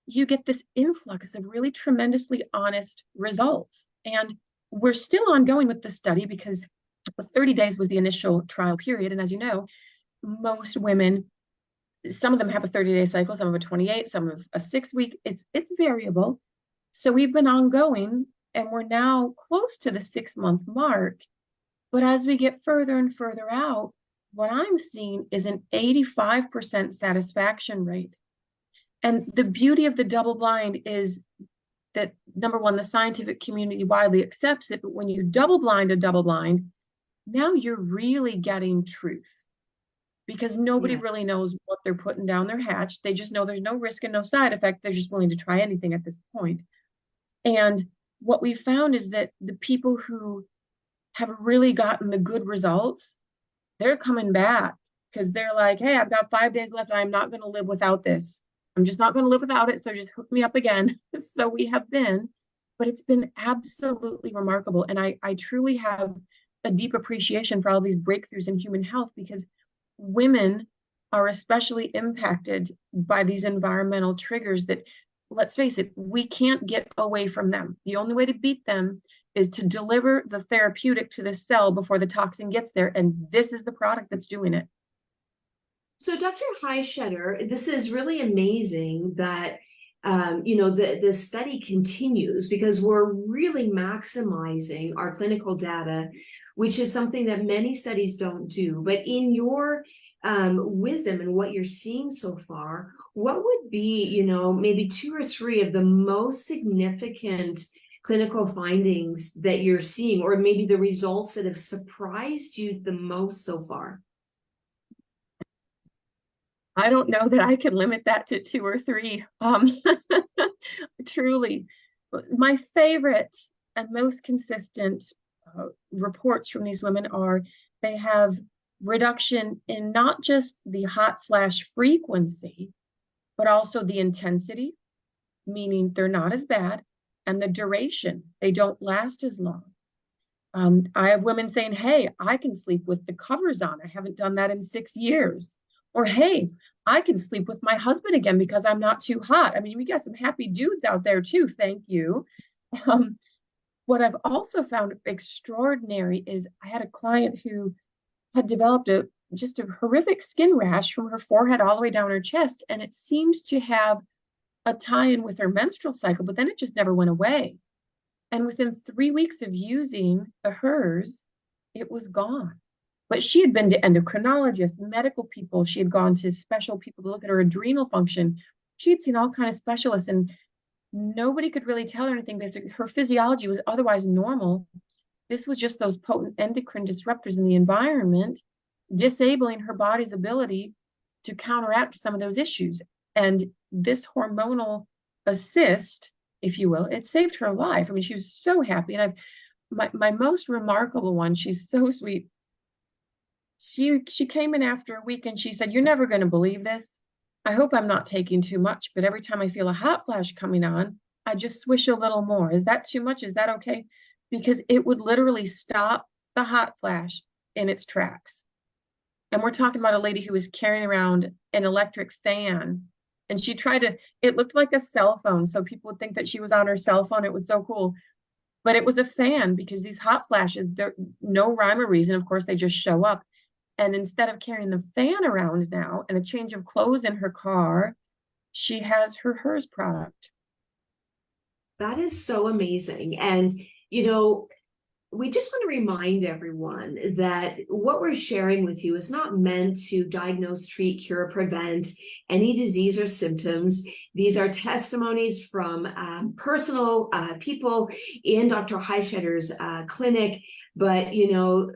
Speaker 12: you get this influx of really tremendously honest results. And we're still ongoing with the study because 30 days was the initial trial period. And as you know, most women, some of them have a 30-day cycle, some have a 28, some have a 6-week. It's variable. So we've been ongoing and we're now close to the 6-month mark. But as we get further and further out, what I'm seeing is an 85% satisfaction rate. And the beauty of the double blind is that, number one, the scientific community widely accepts it, but when you double blind a double blind, now you're really getting truth because nobody really knows what they're putting down their hatch. They just know there's no risk and no side effect. They're just willing to try anything at this point. And what we found is that the people who have really gotten the good results, they're coming back because they're like, hey, I've got 5 days left. I'm not going to live without this. I'm just not going to live without it. So just hook me up again. So we have been, but it's been absolutely remarkable. And I truly have a deep appreciation for all these breakthroughs in human health because women are especially impacted by these environmental triggers that, let's face it, we can't get away from them. The only way to beat them is to deliver the therapeutic to the cell before the toxin gets there. And this is the product that's doing it.
Speaker 11: So Dr. Heischetter, this is really amazing that the study continues because we're really maximizing our clinical data, which is something that many studies don't do. But in your wisdom and what you're seeing so far, what would be, maybe 2 or 3 of the most significant clinical findings that you're seeing, or maybe the results that have surprised you the most so far?
Speaker 12: I don't know that I can limit that to 2 or 3. Truly, my favorite and most consistent reports from these women are they have reduction in not just the hot flash frequency, but also the intensity, meaning they're not as bad, and the duration. They don't last as long. I have women saying, hey, I can sleep with the covers on. I haven't done that in 6 years. Or, hey, I can sleep with my husband again because I'm not too hot. I mean, we got some happy dudes out there too. Thank you. What I've also found extraordinary is I had a client who had developed just a horrific skin rash from her forehead all the way down her chest. And it seemed to have a tie-in with her menstrual cycle, but then it just never went away. And within 3 weeks of using the hers, it was gone. But she had been to endocrinologists, medical people. She had gone to special people to look at her adrenal function. She had seen all kinds of specialists, and nobody could really tell her anything because her physiology was otherwise normal. This was just those potent endocrine disruptors in the environment disabling her body's ability to counteract some of those issues. And this hormonal assist, if you will, it saved her life. I mean, she was so happy. And my most remarkable one, she's so sweet. She came in after a week and she said, you're never going to believe this. I hope I'm not taking too much, but every time I feel a hot flash coming on, I just swish a little more. Is that too much? Is that okay? Because it would literally stop the hot flash in its tracks. And we're talking about a lady who was carrying around an electric fan, and she tried to, it looked like a cell phone. So people would think that she was on her cell phone. It was so cool. But it was a fan because these hot flashes, they're no rhyme or reason. Of course, they just show up. And instead of carrying the fan around now and a change of clothes in her car, she has hers product.
Speaker 11: That is so amazing. And, you know, we just want to remind everyone that what we're sharing with you is not meant to diagnose, treat, cure, prevent any disease or symptoms. These are testimonies from personal people in Dr. Heischetter's clinic, but, you know,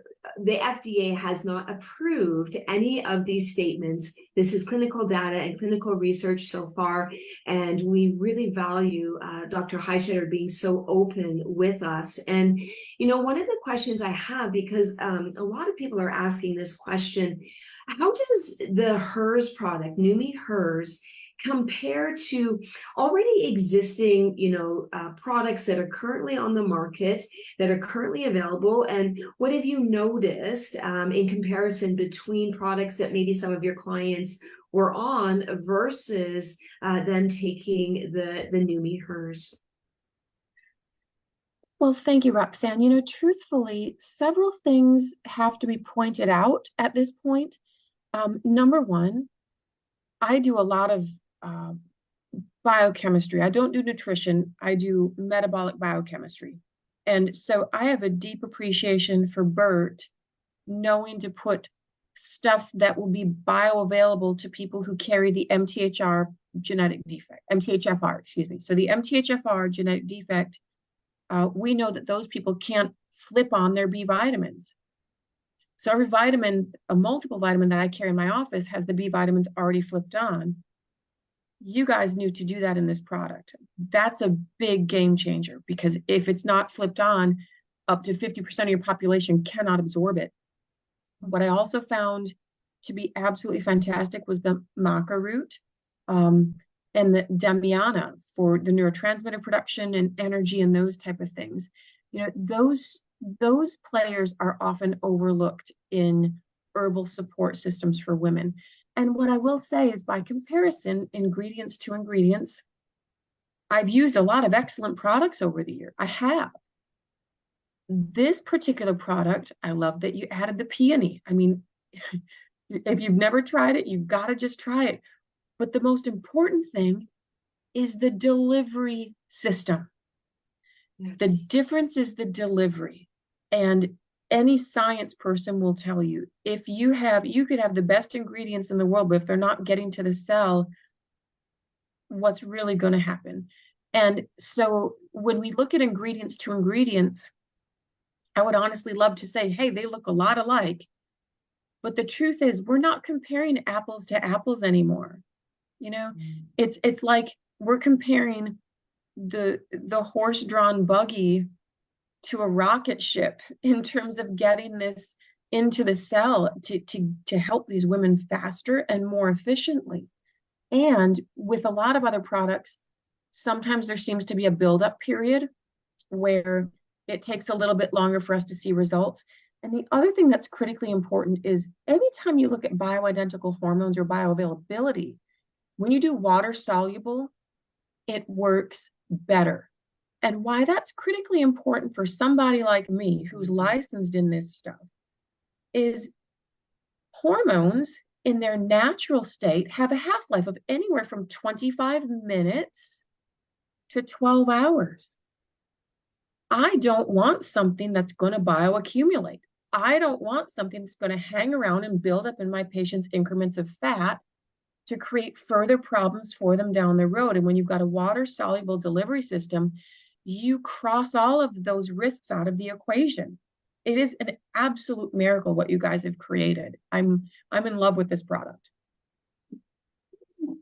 Speaker 11: the FDA has not approved any of these statements. This is clinical data and clinical research so far, and we really value Dr. Heischetter being so open with us. And, you know, one of the questions I have, because a lot of people are asking this question, how does the HERS product, Numi HERS, compare to already existing, you know, products that are currently on the market, that are currently available? And what have you noticed in comparison between products that maybe some of your clients were on versus them taking the Numi HERS?
Speaker 12: Well, thank you, Roxanne. You know, truthfully, several things have to be pointed out at this point. Number one, I do a lot of biochemistry. I don't do nutrition. I do metabolic biochemistry. And so I have a deep appreciation for BERT, knowing to put stuff that will be bioavailable to people who carry the MTHR genetic defect, MTHFR, excuse me. So the MTHFR genetic defect, we know that those people can't flip on their B vitamins. So every vitamin, a multiple vitamin that I carry in my office has the B vitamins already flipped on. You guys knew to do that in this product. That's a big game changer, because if it's not flipped on, up to 50% of your population cannot absorb it. What I also found to be absolutely fantastic was the maca root and the damiana for the neurotransmitter production and energy and those type of things. You know, those players are often overlooked in herbal support systems for women. And what I will say is, by comparison, ingredients to ingredients, I've used a lot of excellent products over the year. I have. This particular product, I love that you added the peony. I mean, if you've never tried it, you've got to just try it. But the most important thing is the delivery system. Yes. The difference is the delivery. And any science person will tell you, if you could have the best ingredients in the world, but if they're not getting to the cell, what's really going to happen? And so when we look at ingredients to ingredients, I would honestly love to say, hey, they look a lot alike. But the truth is, we're not comparing apples to apples anymore. You know, it's like we're comparing the horse-drawn buggy to a rocket ship in terms of getting this into the cell to help these women faster and more efficiently. And with a lot of other products, sometimes there seems to be a buildup period where it takes a little bit longer for us to see results. And the other thing that's critically important is, anytime you look at bioidentical hormones or bioavailability, when you do water soluble, it works better. And why that's critically important for somebody like me who's licensed in this stuff is hormones in their natural state have a half-life of anywhere from 25 minutes to 12 hours. I don't want something that's going to bioaccumulate. I don't want something that's going to hang around and build up in my patient's increments of fat to create further problems for them down the road. And when you've got a water-soluble delivery system, you cross all of those risks out of the equation. It is an absolute miracle what you guys have created. I'm in love with this product.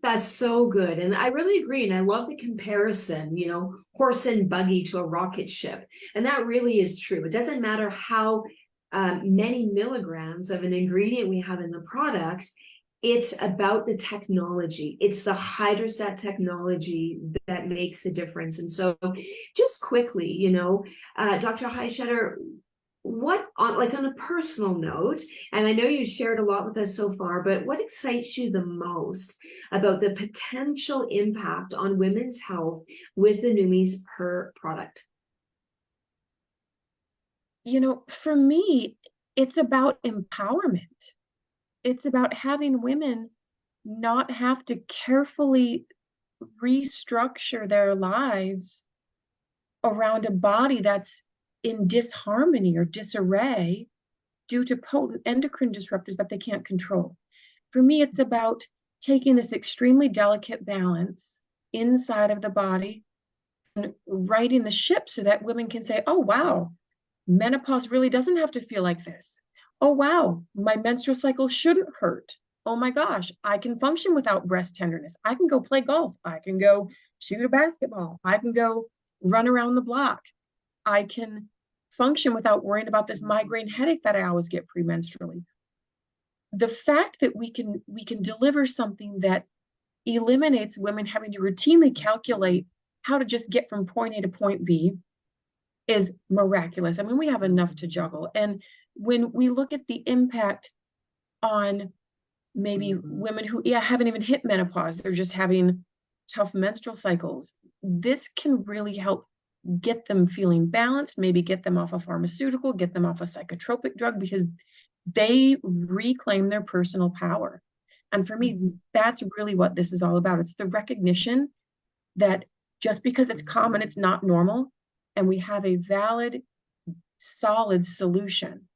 Speaker 11: That's so good. And I really agree. And I love the comparison, you know, horse and buggy to a rocket ship. And that really is true. It doesn't matter how many milligrams of an ingredient we have in the product. It's about the technology. It's the hydrostat technology that makes the difference. And so just quickly, you know, Dr. Heischetter, what on a personal note, and I know you shared a lot with us so far, but what excites you the most about the potential impact on women's health with the Numi's HER product?
Speaker 12: You know, for me, it's about empowerment. It's about having women not have to carefully restructure their lives around a body that's in disharmony or disarray due to potent endocrine disruptors that they can't control. For me, it's about taking this extremely delicate balance inside of the body and righting the ship so that women can say, oh, wow, menopause really doesn't have to feel like this. Oh, wow, my menstrual cycle shouldn't hurt. Oh my gosh, I can function without breast tenderness. I can go play golf. I can go shoot a basketball. I can go run around the block. I can function without worrying about this migraine headache that I always get premenstrually. The fact that we can deliver something that eliminates women having to routinely calculate how to just get from point A to point B is miraculous. I mean, we have enough to juggle. And when we look at the impact on maybe women who haven't even hit menopause, they're just having tough menstrual cycles, this can really help get them feeling balanced, maybe get them off a pharmaceutical, get them off a psychotropic drug, because they reclaim their personal power. And for me, that's really what this is all about. It's the recognition that just because it's common, it's not normal, and we have a valid, solid solution.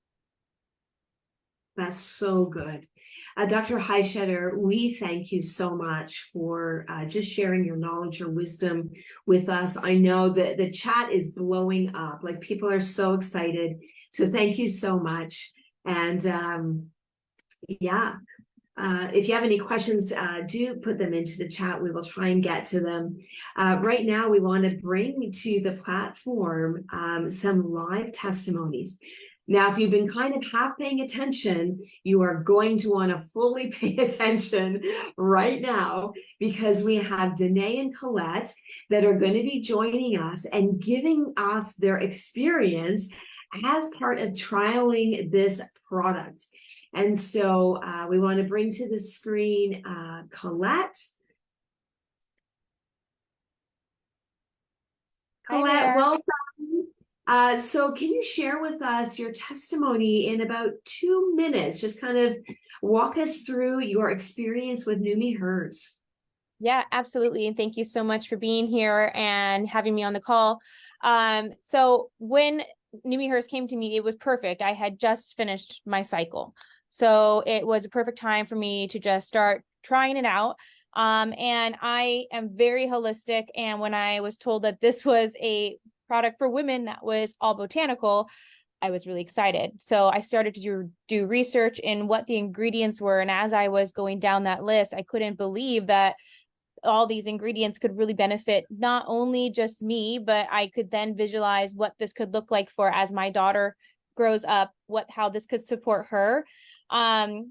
Speaker 11: That's so good. Dr. Heischetter, we thank you so much for just sharing your knowledge, your wisdom with us. I know that the chat is blowing up, like people are so excited. So thank you so much. And if you have any questions, do put them into the chat. We will try and get to them. Right now, we want to bring to the platform some live testimonies. Now, if you've been kind of half paying attention, you are going to want to fully pay attention right now, because we have Danae and Colette that are going to be joining us and giving us their experience as part of trialing this product. And so we want to bring to the screen Colette. Colette, welcome. So can you share with us your testimony in about 2 minutes? Just kind of walk us through your experience with Numi Hers.
Speaker 13: Yeah, absolutely. And thank you so much for being here and having me on the call. So when Numi Hers came to me, it was perfect. I had just finished my cycle. So it was a perfect time for me to just start trying it out. And I am very holistic. And when I was told that this was a product for women that was all botanical, I was really excited. So I started to do research in what the ingredients were. And as I was going down that list, I couldn't believe that all these ingredients could really benefit not only just me, but I could then visualize what this could look like for as my daughter grows up, how this could support her. And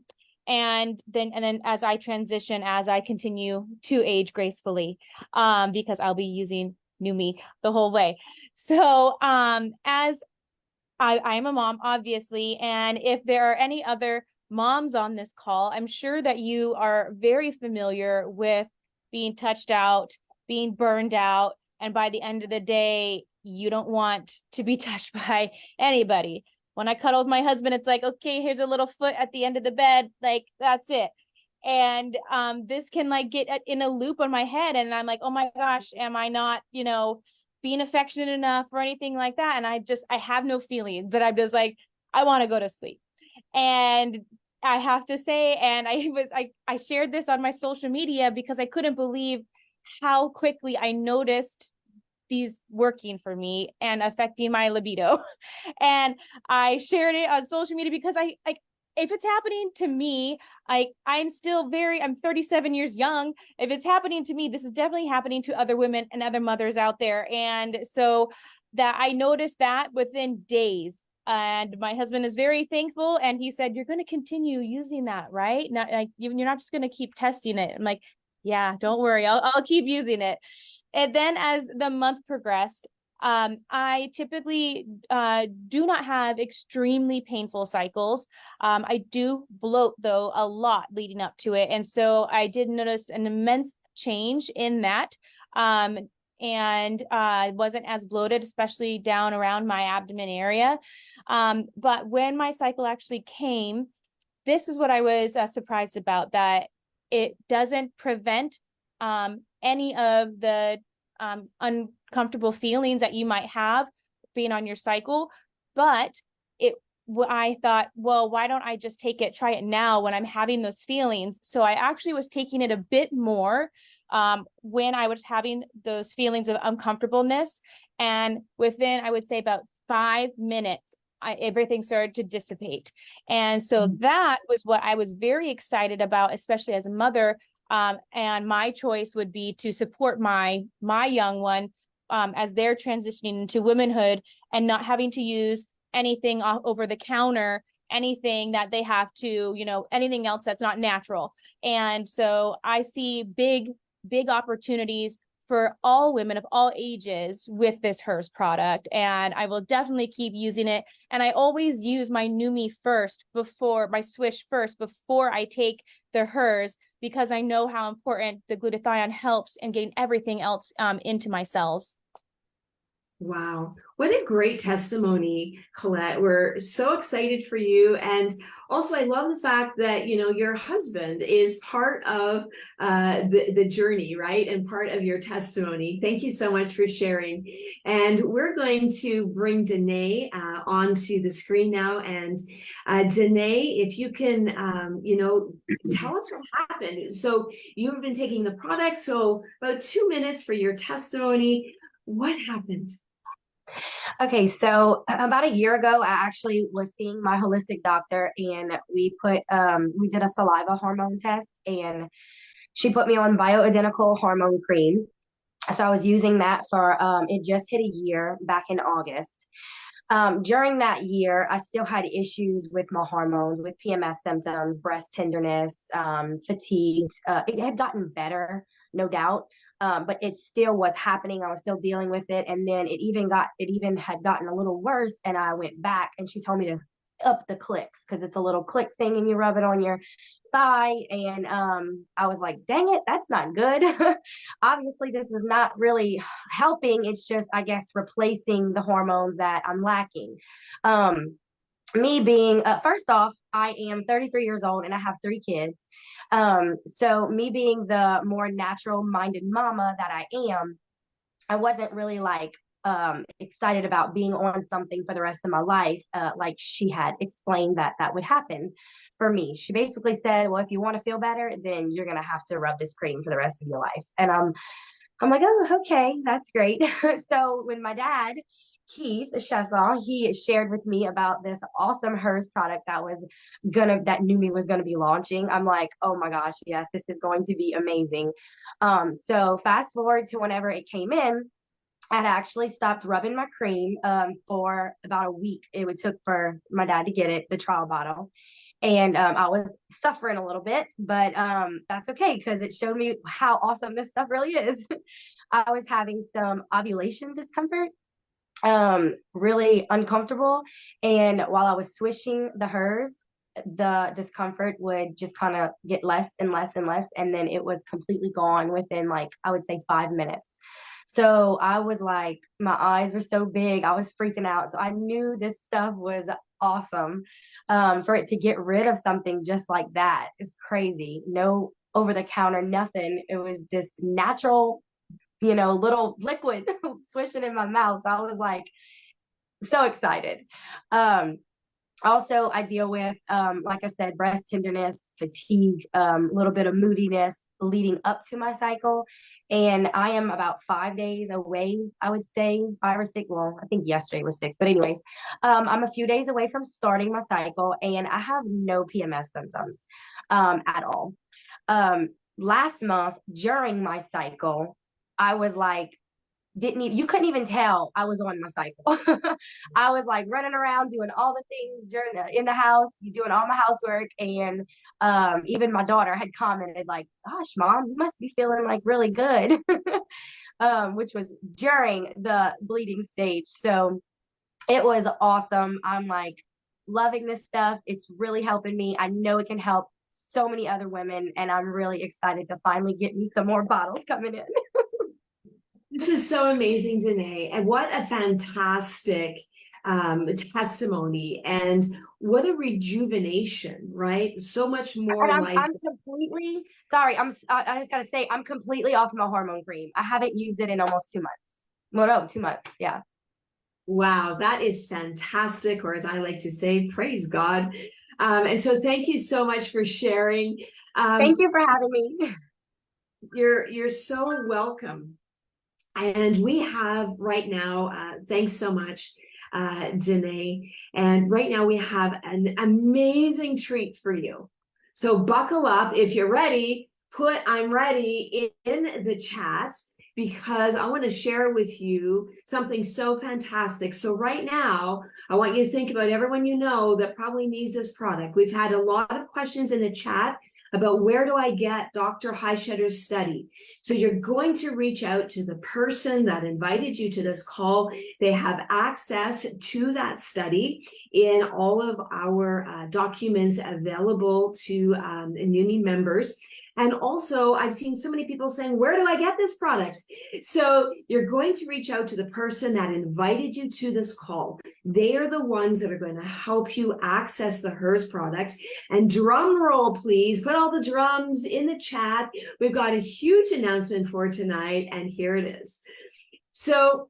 Speaker 13: then as I transition, as I continue to age gracefully, because I'll be using Numi the whole way. So as I am a mom, obviously, and if there are any other moms on this call, I'm sure that you are very familiar with being touched out, being burned out, and by the end of the day, you don't want to be touched by anybody. When I cuddle with my husband, it's like, okay, here's a little foot at the end of the bed, like that's it. And this can like get in a loop on my head, and I'm like, oh my gosh, am I not, being affectionate enough or anything like that? And I have no feelings, and I'm just like, I want to go to sleep. And I have to say, and I shared this on my social media because I couldn't believe how quickly I noticed these working for me and affecting my libido. And I shared it on social media because if it's happening to me, I'm 37 years young. If it's happening to me, this is definitely happening to other women and other mothers out there. And so that I noticed that within days. And my husband is very thankful. And he said, you're going to continue using that, right? Not like you're not just going to keep testing it. I'm like, yeah, don't worry. I'll keep using it. And then as the month progressed, I typically do not have extremely painful cycles. I do bloat, though, a lot leading up to it. And so I did notice an immense change in that. And wasn't as bloated, especially down around my abdomen area. But when my cycle actually came, this is what I was surprised about, that it doesn't prevent any of the uncomfortable feelings that you might have being on your cycle. But I thought, well, why don't I just try it now when I'm having those feelings? So I actually was taking it a bit more when I was having those feelings of uncomfortableness. And within, I would say, about 5 minutes, everything started to dissipate. And so that was what I was very excited about, especially as a mother. And my choice would be to support my young one as they're transitioning into womanhood and not having to use anything over the counter, anything that they have to, anything else that's not natural. And so I see big opportunities for all women of all ages with this HERS product. And I will definitely keep using it. And I always use my Numi my Swish first before I take the HERS, because I know how important the glutathione helps in getting everything else into my cells.
Speaker 11: Wow, what a great testimony, Colette. We're so excited for you. And also, I love the fact that, your husband is part of the journey, right? And part of your testimony. Thank you so much for sharing. And we're going to bring Danae onto the screen now. And Danae, if you can, tell us what happened. So you've been taking the product, so about 2 minutes for your testimony. What happened?
Speaker 14: Okay, so about a year ago, I actually was seeing my holistic doctor, and we did a saliva hormone test, and she put me on bioidentical hormone cream. So I was using that for, it just hit a year back in August. During that year, I still had issues with my hormones, with PMS symptoms, breast tenderness, fatigue. It had gotten better, no doubt. But it still was happening. I was still dealing with it. And then it even had gotten a little worse. And I went back and she told me to up the clicks, because it's a little click thing and you rub it on your thigh. And I was like, dang it, that's not good. Obviously, this is not really helping. It's just, I guess, replacing the hormones that I'm lacking. Me being, first off, I am 33 years old and I have 3 kids. So me being the more natural minded mama that I am, I wasn't really excited about being on something for the rest of my life. Like she had explained that would happen for me. She basically said, well, if you want to feel better, then you're going to have to rub this cream for the rest of your life. And I'm like, oh, okay, that's great. So when my dad, Keith Chazon, he shared with me about this awesome HERS product that Numi was gonna be launching. I'm like, oh my gosh, yes, this is going to be amazing. So fast forward to whenever it came in, I'd actually stopped rubbing my cream for about a week. It took for my dad to get it, the trial bottle. And I was suffering a little bit, but that's okay, because it showed me how awesome this stuff really is. I was having some ovulation discomfort, really uncomfortable. And while I was swishing the HERS, the discomfort would just kind of get less and less and less. And then it was completely gone within, I would say 5 minutes. So I was like, my eyes were so big, I was freaking out. So I knew this stuff was awesome. For it to get rid of something just like that is crazy. No over the counter, nothing. It was this natural, little liquid swishing in my mouth. So I was like, so excited. Also, I deal with, like I said, breast tenderness, fatigue, a little bit of moodiness leading up to my cycle. And I am about 5 days away, I would say 5 or 6. Well, I think yesterday was 6, but anyways, I'm a few days away from starting my cycle, and I have no PMS symptoms at all. Last month during my cycle, I was like, you couldn't even tell I was on my cycle. I was like running around doing all the things in the house, doing all my housework. And even my daughter had commented like, gosh, Mom, you must be feeling like really good, which was during the bleeding stage. So it was awesome. I'm like loving this stuff. It's really helping me. I know it can help so many other women, and I'm really excited to finally get me some more bottles coming in.
Speaker 11: This is so amazing, Danae. And what a fantastic testimony, and what a rejuvenation, right? So much more
Speaker 14: And
Speaker 11: life.
Speaker 14: I'm completely sorry. I just gotta say I'm completely off my hormone cream. I haven't used it in almost 2 months. Well, no, 2 months. Yeah.
Speaker 11: Wow, that is fantastic, or as I like to say, praise God. And so thank you so much for sharing.
Speaker 14: Thank you for having me.
Speaker 11: You're so welcome. And we have right now, thanks so much, Danae. And right now we have an amazing treat for you. So buckle up. If you're ready, put "I'm ready" in the chat, because I want to share with you something so fantastic. So right now, I want you to think about everyone you know that probably needs this product. We've had a lot of questions in the chat about where do I get Dr. Highshetter's study. So you're going to reach out to the person that invited you to this call. They have access to that study in all of our documents available to NUMI members. And also, I've seen so many people saying, where do I get this product? So you're going to reach out to the person that invited you to this call. They are the ones that are going to help you access the HERS product. And drum roll, please. Put all the drums in the chat. We've got a huge announcement for tonight, and here it is. So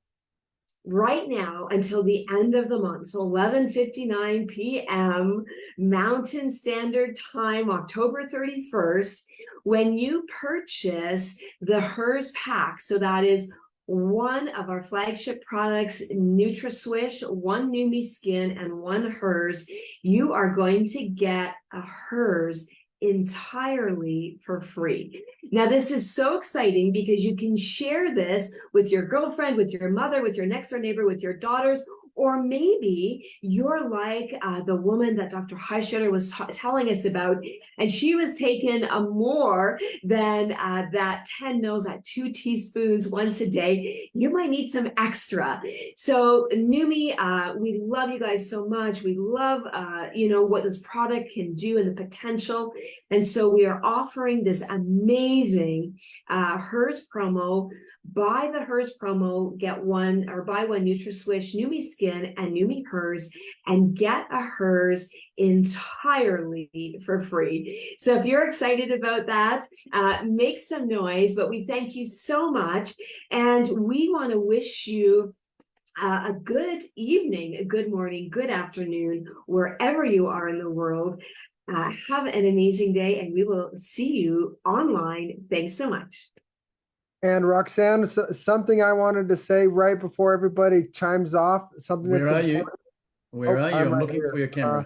Speaker 11: right now, until the end of the month, so 11:59 p.m. Mountain Standard Time, October 31st, when you purchase the HERS pack, so that is one of our flagship products, NutraSwish, one NUMI Skin, and one HERS, you are going to get a HERS entirely for free. Now, this is so exciting because you can share this with your girlfriend, with your mother, with your next door neighbor, with your daughters, or maybe you're like the woman that Dr. Highshetter was telling us about, and she was taking more than that 10 mils at 2 teaspoons once a day. You might need some extra. So NUMI, we love you guys so much. We love, what this product can do and the potential. And so we are offering this amazing HERS promo. Buy the HERS promo, get one, or buy one NutraSwish, NUMI Skin, and NUMI HERS, and get a HERS entirely for free. So if you're excited about that, make some noise. But we thank you so much, and we want to wish you a good evening, a good morning, good afternoon, wherever you are in the world. Have an amazing day, and we will see you online. Thanks so much.
Speaker 6: And Roxanne, something I wanted to say right before everybody chimes off. Something
Speaker 1: Where
Speaker 6: that's
Speaker 1: are you?
Speaker 6: important.
Speaker 1: Where are you? I'm
Speaker 6: right
Speaker 1: looking
Speaker 6: here.
Speaker 1: for your camera.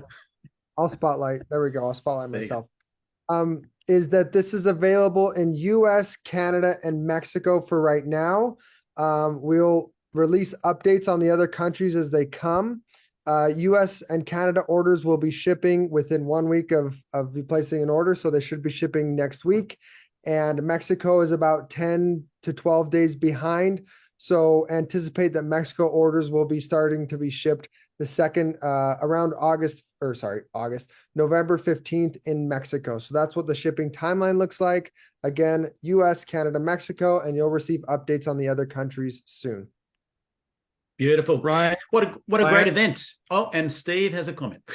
Speaker 6: I'll spotlight. There we go. I'll spotlight
Speaker 1: There you
Speaker 6: myself. Is that this is available in US, Canada, and Mexico for right now. We'll release updates on the other countries as they come. US and Canada orders will be shipping within 1 week of you placing an order, so they should be shipping next week. And Mexico is about 10 to 12 days behind. So anticipate that Mexico orders will be starting to be shipped the second around November 15th in Mexico. So that's what the shipping timeline looks like. Again, US, Canada, Mexico, and you'll receive updates on the other countries soon.
Speaker 1: Beautiful.
Speaker 10: Right.
Speaker 1: What a great event. Oh, and Steve has a comment.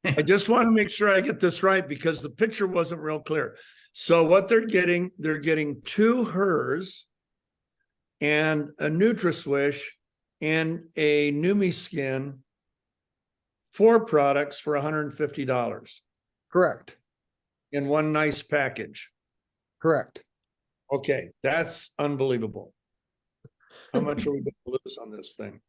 Speaker 10: I just want to make sure I get this right because the picture wasn't real clear. So what they're getting 2 HERS and a NutraSwish and a NUMI Skin, 4 products for $150.
Speaker 6: Correct.
Speaker 10: In one nice package.
Speaker 6: Correct.
Speaker 10: Okay, that's unbelievable. How much are we going to lose on this thing?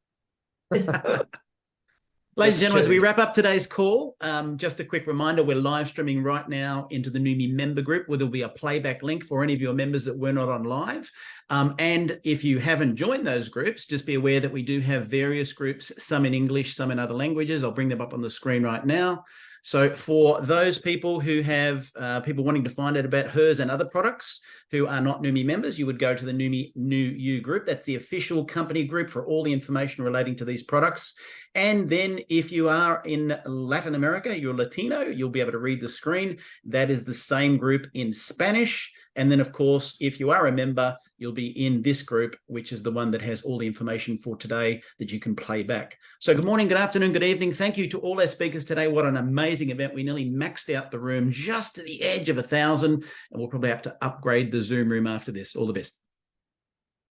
Speaker 1: Ladies and gentlemen, as we wrap up today's call, just a quick reminder, we're live streaming right now into the NUMI member group, where there'll be a playback link for any of your members that were not on live. And if you haven't joined those groups, just be aware that we do have various groups, some in English, some in other languages. I'll bring them up on the screen right now. So for those people who have people wanting to find out about HERS and other products who are not NUMI members, you would go to the NUMI New You group. That's the official company group for all the information relating to these products. And then if you are in Latin America, you're Latino, you'll be able to read the screen. That is the same group in Spanish. And then, of course, if you are a member, you'll be in this group, which is the one that has all the information for today that you can play back. So good morning, good afternoon, good evening. Thank you to all our speakers today. What an amazing event. We nearly maxed out the room just to the edge of 1,000, and we'll probably have to upgrade the Zoom room after this. All the best.